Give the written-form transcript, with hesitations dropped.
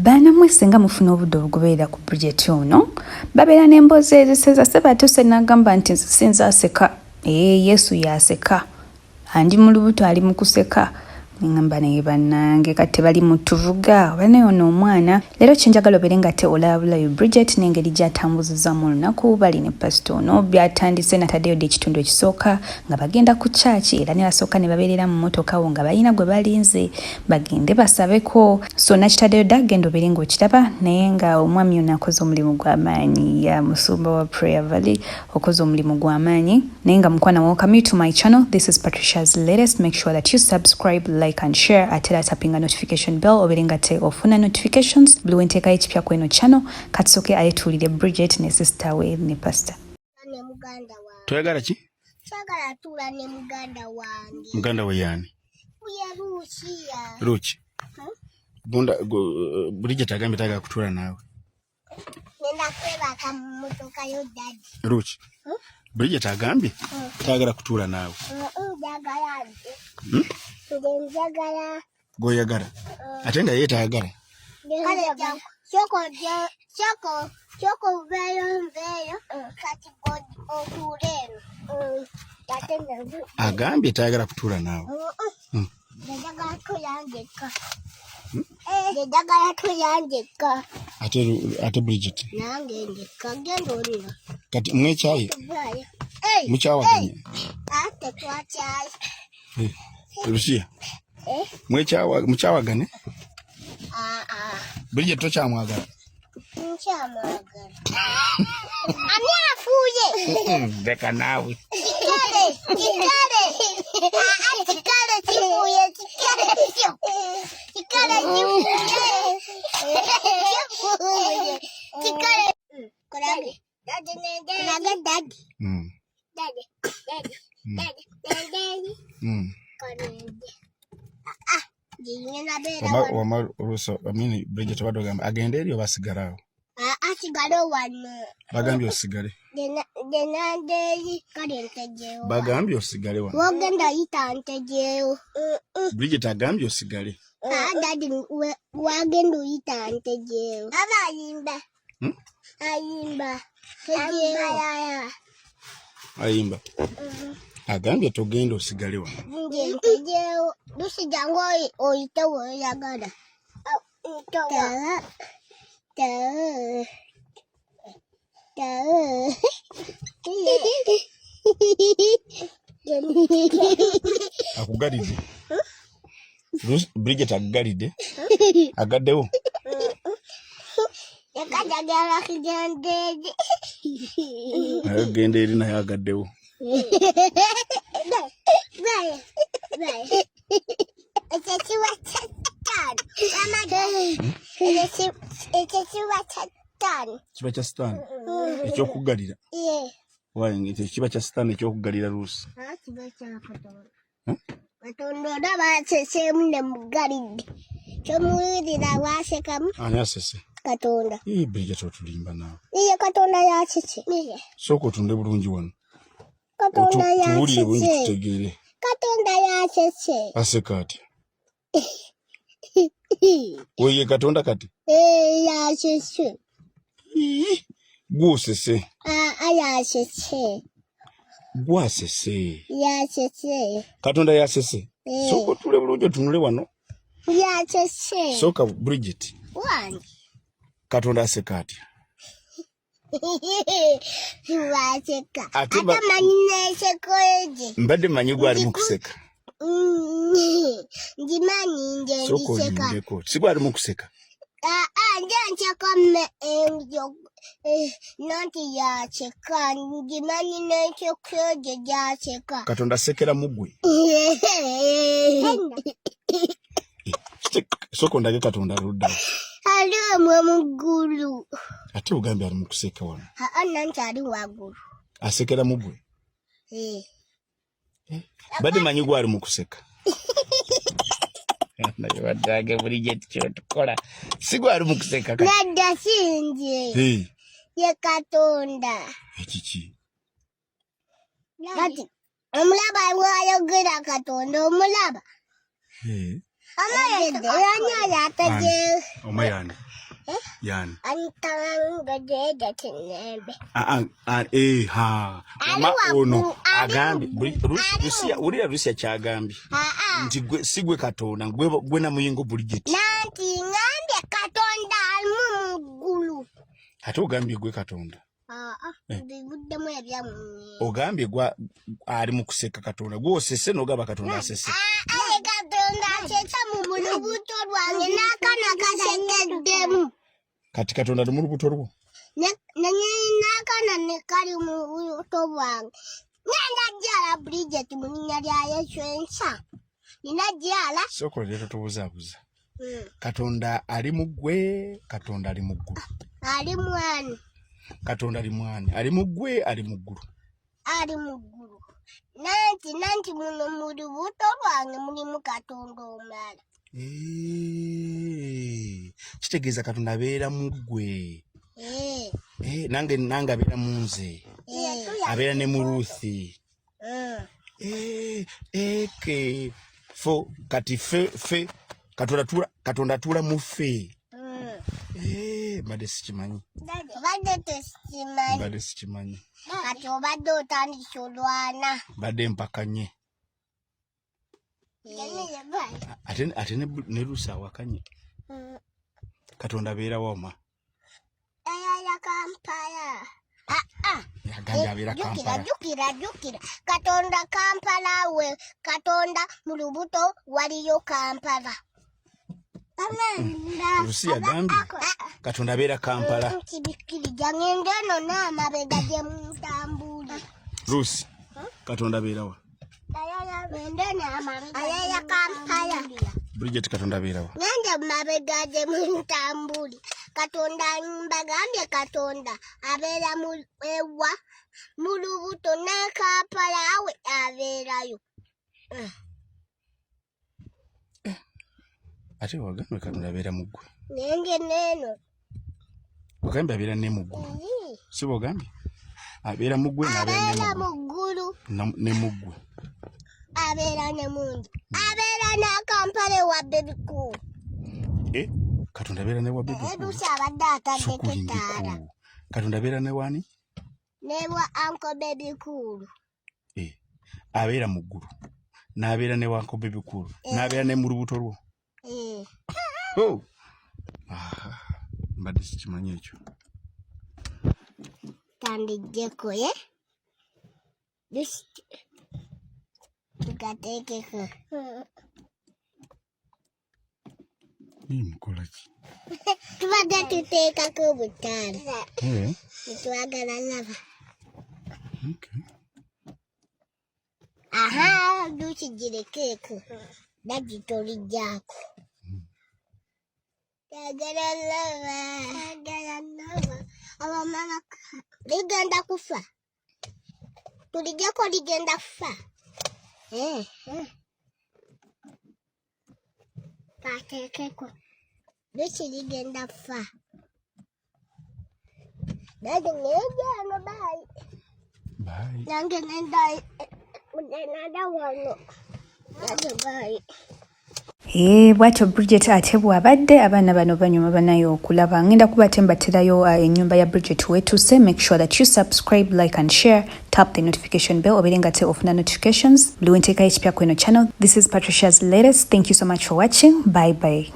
Bana mwese nga mufuna obudde obugoberera ku Bridget ono babeera n'emboozi eziseza Ssebatuse n'agamba nti nsinza aseka Yesu yaseka andi mu lubuto ali mu kuseka ngamba naye bannange kati bali mu tuvuga bane ono omwana leero kyenjagala obeere nga te olabulayo Bridget n'engeri gy'atambuzizza mu lunaku bali ne pastor ono byatandise nataddeyo dde ekitundu ekisooka nga bagenda ku chachi era ne basooka ne babeerera mu motoka wo nga balina gwe balinze bagende basabeko so nakitaddeyo dda genda obeere ng'okiraba naye nga omwami ono akoze omulimu gw'amaanyi ya musumba wa Prayer Valley okoze omulimu gw'amaanyi naye nga mukwana welcome to my channel. This is Patricia's Latest. Make sure that you subscribe, like and share atera tapping a notification bell oberenga te ofuna notifications buli wenteka ekipya ku eno channel katsoke ayetulire Bridget ne sister we ne pastor ne muganda wange toyagala ki sagala tula ne muganda we yani uye Ruchi bunda Bridget agambye taga kutula nawe nenda kwebaka mu motoka yo daddy Ruchi Bridget agambye tagala kutula nawe njagala goyagala ate nga ye tayagala Choko veyo kati otuleno agambye tayagala kutula nawe njagala tuyangeka ate Bridget nange ndeka genda olina kati mwechaye muchawaganye ate twachaye Lucia muchawagane Bridget tokyamwagala nkyamwagala ani afuuye leka naawe kikale kifuuye Bridget badogamba agende eri obasigalawo asigale wano bagambye osigale genanderi kale ntegeewo bagambye osigale wano wogenda yita ntegeewo Bridget agambye osigale dadi wagenda oyita ntegeewo aba ayimba ayimba agambye togenda osigale wano ntegeewo lusijangu oyite woyagala akugalidde Bridget akugalidde agaddewo yakajagala kigendeeri agenda eri naye agaddewo ekyo kiba kyataano ekyo kiba kyataano kiba kya sitaani ekyokugalira kiba kya sitaani ekyokugalira luusi kiba kya Katonda Katonda olaba aseseemu ne mugalidde kyomuwulira wasekamu ani asese Katonda Bridget otulimba naawe iye Katonda yakiki sooka otunde bulungi wano Katonda tuwulire bulungi yakiki tutegeere Katonda yakiki aseka atya weye Katonda kati yakiki gwosese yakiki gwasese yakiki Katonda yasese sooka otule bulungi otunule wano yakiki sooka Bridget wani Katonda aseka atya waseka Ate manyi neseko eje mbadde manyi gwali mu kuseka ngimanyi nje sooka ndiseka olindeko si gwali mu kuseka nje ncheka nanti yacheka ngimanyi neseko eje gyacheka Katonda asekera mugwe sooka ondage Katonda aludda aliwo mugulu ate ugambye ali mu kuseka wano nanti ali waggulu asekera mugwe badde manyi gwali mu kuseka naye badage Bridget kyotukola si gwali mu kuseka nedda sinje ye Katonda ekiki kati omulaba wayogera Katonda omulaba Oma yani. Yani. Ma ono agambi Rusia kyagambi nti gwe sigwe Katonda gwe na muyingo Bridget nanti ngambye Katonda alimu muggulu ate ogambye gwe Katonda bibuddemu ebyammwe ogambye gwa ali mu kuseka Katonda gwe osese n'ogaba Katonda asese Katonda asesa mu lubuto lwange n'akana kasekeddemu kati Katonda ali mu lubuto lwo n'akana ne kali mu lubuto lwange nenda jala Bridget mu linnya lya Yesu ensa nina jala soko lero tubuzaabuza Katonda ali mu gwe Katonda ali mu ggulu ali mwani Katonda ali mwani ali mu gwe ali mu ggulu nanti muno mu lubuto lwange mulimu Katonda omulala kitegeeza Katonda abeera mu ggwe nange abeera mu nze abeera ne mu Ruthi fo kati fe Katonda atuula mu ffe mbadde sikimanyi kati obadde otandise olwana mbadde mpakanye ate ne Lucy awakanye Katonda abeera wama ayaya Kampala yagambye abeera Kampala jukira Katonda Kampala we Katonda mu lubuto waliyo Kampala Lucy yagambye Katonda abeera Kampala kibikirija ngende eno n'amabega gye mutambuli Lucy Katonda abeera wa ayaya Kampala Bridget Katonda abeera wa ngende mumabega gye mutambuli Katonda mbagambye Katonda abeera ewa mu lubuto ne Kampala awe abeerayo ate wagambye Katonda abeera mu ggwe nenge neeno ogambye abeera ne mu ggwe si bwogambye abeera mu ggwe abeera mu ggulu ne mu ggwe abeera ne mungi abeera ne Kampala ewa Baby Cool Katonda abeera ne wa Baby Cool Lucy abadde ataddeko ettaala Katonda abeera ne wani ne wa Uncle Baby Cool abeera mu ggulu n'abeera ne wa Uncle Baby Cool n'abeera ne mu lubuto lwo mbadde sikimanyi ekyo tandijjeko tugateekeko mukola ki tubadde tuteekako obutaala netwagala laba Lucy girekeeko nagitolijjaako twagala laba abamala ligenda kufa tulijjako ligenda kufa kateekeko Lucy ligenda kufa nange neejaano bayi nange nenda wano nange bayi bwatyo Bridget ate bw'abadde abaana bano banyuma banayo okulaba ngenda kubate mbaterayo ennyumba ya Bridget wetuuse. Make sure that you subscribe, like and share, tap the notification bell obeere nga te ofuna notifications buli wenteekayo ekipya ku eno channel. This is Patricia's Latest. Thank you so much for watching. Bye bye.